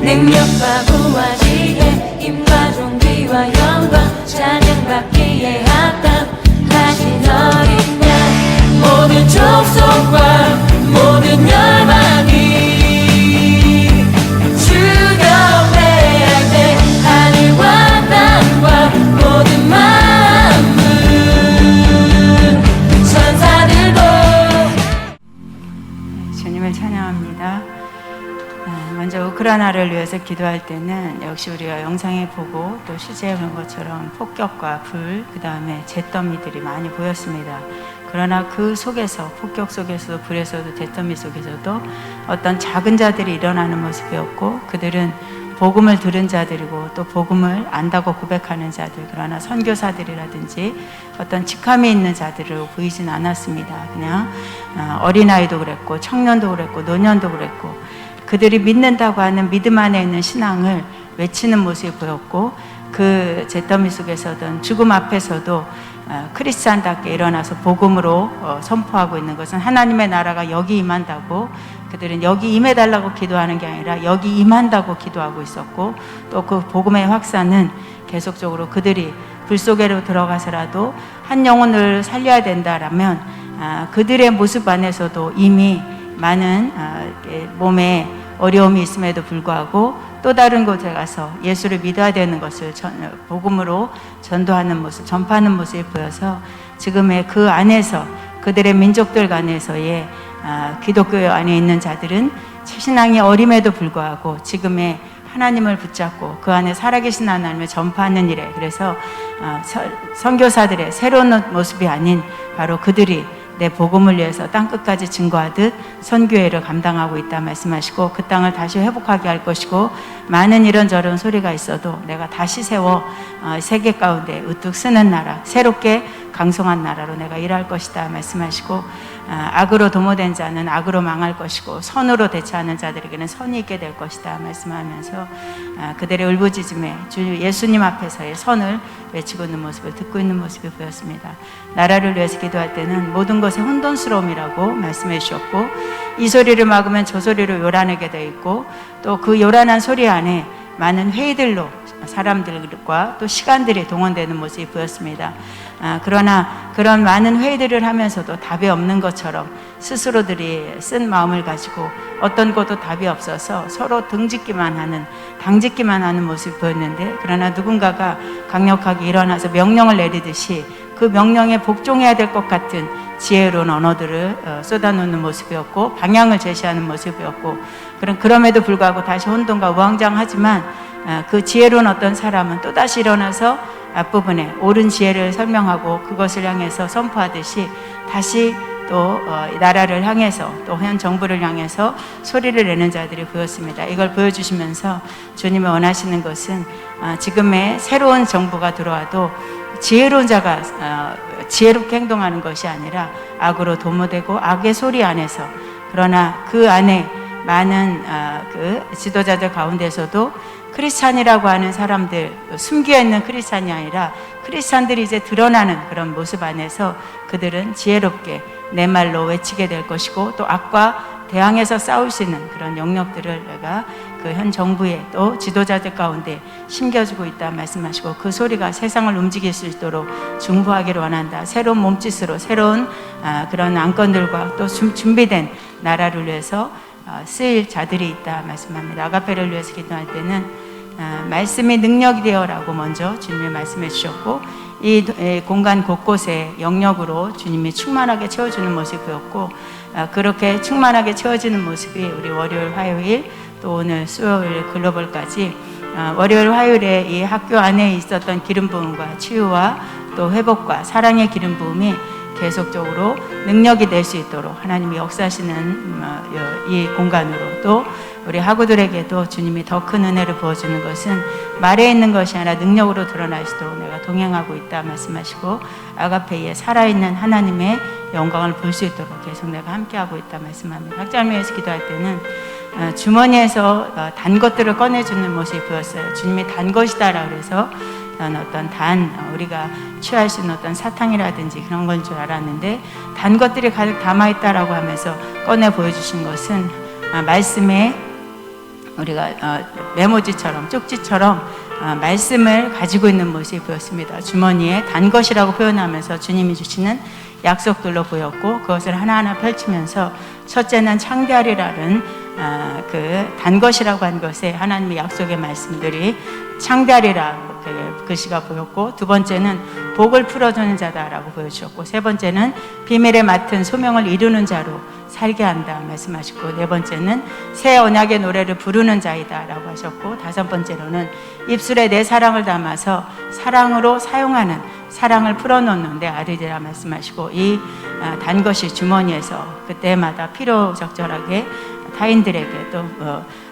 능력과 부와 지혜 힘과 존귀와 영광 찬양받기에 합당하신 어린 양 모든 족속과 모든 열방이 주여 회할 때 하늘과 땅과 모든 만물 천사들도 주님을 찬양합니다. 먼저 우크라이나를 위해서 기도할 때는 역시 우리가 영상에 보고 또 실제에 본 것처럼 폭격과 불, 그 다음에 잿더미들이 많이 보였습니다. 그러나 그 속에서, 폭격 속에서도 불에서도 잿더미 속에서도 어떤 작은 자들이 일어나는 모습이었고, 그들은 복음을 들은 자들이고 또 복음을 안다고 고백하는 자들, 그러나 선교사들이라든지 어떤 직함이 있는 자들로 보이진 않았습니다. 그냥 어린아이도 그랬고 청년도 그랬고 노년도 그랬고, 그들이 믿는다고 하는 믿음 안에 있는 신앙을 외치는 모습이 보였고, 그 잿더미 속에서든 죽음 앞에서도 크리스찬답게 일어나서 복음으로 선포하고 있는 것은 하나님의 나라가 여기 임한다고, 그들은 여기 임해달라고 기도하는 게 아니라 여기 임한다고 기도하고 있었고, 또 그 복음의 확산은 계속적으로 그들이 불 속에로 들어가서라도 한 영혼을 살려야 된다라면 그들의 모습 안에서도 이미 많은 몸에 어려움이 있음에도 불구하고 또 다른 곳에 가서 예수를 믿어야 되는 것을 복음으로 전도하는 모습, 전파하는 모습이 보여서 지금의 그 안에서 그들의 민족들 간에서의 기독교 안에 있는 자들은 신앙이 어림에도 불구하고 지금의 하나님을 붙잡고 그 안에 살아계신 하나님을 전파하는 일에, 그래서 선교사들의 새로운 모습이 아닌 바로 그들이 내 복음을 위해서 땅끝까지 증거하듯 선교회를 감당하고 있다 말씀하시고, 그 땅을 다시 회복하게 할 것이고, 많은 이런저런 소리가 있어도 내가 다시 세워 세계 가운데 우뚝 서는 나라, 새롭게 강성한 나라로 내가 일할 것이다 말씀하시고, 악으로 도모된 자는 악으로 망할 것이고 선으로 대처하는 자들에게는 선이 있게 될 것이다 말씀하면서 그들의 울부짖음에 주 예수님 앞에서의 선을 외치고 있는 모습을 듣고 있는 모습이 보였습니다. 나라를 위해서 기도할 때는 모든 것에 혼돈스러움이라고 말씀해 주셨고, 이 소리를 막으면 저 소리로 요란하게 되어 있고, 또 그 요란한 소리 안에 많은 회의들로 사람들과 또 시간들이 동원되는 모습이 보였습니다. 그러나 그런 많은 회의들을 하면서도 답이 없는 것처럼 스스로들이 쓴 마음을 가지고 어떤 것도 답이 없어서 서로 당짓기만 하는 모습이 보였는데, 그러나 누군가가 강력하게 일어나서 명령을 내리듯이 그 명령에 복종해야 될 것 같은 지혜로운 언어들을 쏟아놓는 모습이었고, 방향을 제시하는 모습이었고, 그럼에도 불구하고 다시 혼돈과 우왕좌왕하지만 그 지혜로운 어떤 사람은 또다시 일어나서 앞부분에 옳은 지혜를 설명하고 그것을 향해서 선포하듯이 다시 또 나라를 향해서 또 현 정부를 향해서 소리를 내는 자들이 보였습니다. 이걸 보여주시면서 주님이 원하시는 것은 지금의 새로운 정부가 들어와도 지혜로운 자가 지혜롭게 행동하는 것이 아니라 악으로 도모되고 악의 소리 안에서, 그러나 그 안에 많은 그 지도자들 가운데서도 크리스찬이라고 하는 사람들, 숨겨있는 크리스찬이 아니라 크리스찬들이 이제 드러나는 그런 모습 안에서 그들은 지혜롭게 내 말로 외치게 될 것이고, 또 악과 대항해서 싸울 수 있는 그런 영역들을 내가 그 현 정부에 또 지도자들 가운데 심겨주고 있다 말씀하시고, 그 소리가 세상을 움직일 수 있도록 중보하기를 원한다. 새로운 몸짓으로 새로운 그런 안건들과 또 준비된 나라를 위해서 쓰일 자들이 있다 말씀합니다. 아가페를 위해서 기도할 때는 말씀이 능력이 되어라고 먼저 주님이 말씀해 주셨고, 이 공간 곳곳에 영역으로 주님이 충만하게 채워주는 모습이 보였고, 그렇게 충만하게 채워지는 모습이 우리 월요일, 화요일, 또 오늘 수요일 글로벌까지 월요일, 화요일에 이 학교 안에 있었던 기름 부음과 치유와 또 회복과 사랑의 기름 부음이 계속적으로 능력이 될 수 있도록 하나님이 역사하시는 이 공간으로, 또 우리 학우들에게도 주님이 더 큰 은혜를 부어주는 것은 말에 있는 것이 아니라 능력으로 드러나시도록 내가 동행하고 있다 말씀하시고, 아가페에 살아있는 하나님의 영광을 볼 수 있도록 계속 내가 함께하고 있다 말씀합니다. 학자님에서 기도할 때는 주머니에서 단 것들을 꺼내주는 모습이 보였어요. 주님이 단 것이다라고 해서 어떤 우리가 취할 수 있는 어떤 사탕이라든지 그런 건 줄 알았는데, 단 것들이 가득 담아있다라고 하면서 꺼내 보여주신 것은 말씀에 우리가 메모지처럼 쪽지처럼 말씀을 가지고 있는 모습이 보였습니다. 주머니에 단 것이라고 표현하면서 주님이 주시는 약속들로 보였고, 그것을 하나하나 펼치면서 첫째는 창대하리라는 그 단 것이라고 한 것에 하나님의 약속의 말씀들이 창대하리라 글씨가 보였고, 두 번째는 복을 풀어주는 자다라고 보여주셨고, 세 번째는 비밀에 맡은 소명을 이루는 자로 살게 한다 말씀하셨고, 네 번째는 새 언약의 노래를 부르는 자이다라고 하셨고, 다섯 번째로는 입술에 내 사랑을 담아서 사랑으로 사용하는, 사랑을 풀어놓는 내 아들이라 말씀하시고, 이 단 것이 주머니에서 그때마다 필요적절하게 타인들에게 또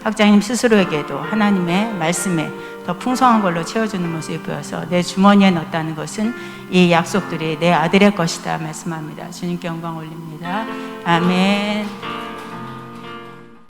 학장님 스스로에게도 하나님의 말씀에 더 풍성한 걸로 채워주는 모습이 보여서 내 주머니에 넣었다는 것은 이 약속들이 내 아들의 것이다 말씀합니다. 주님께 영광 올립니다. 아멘.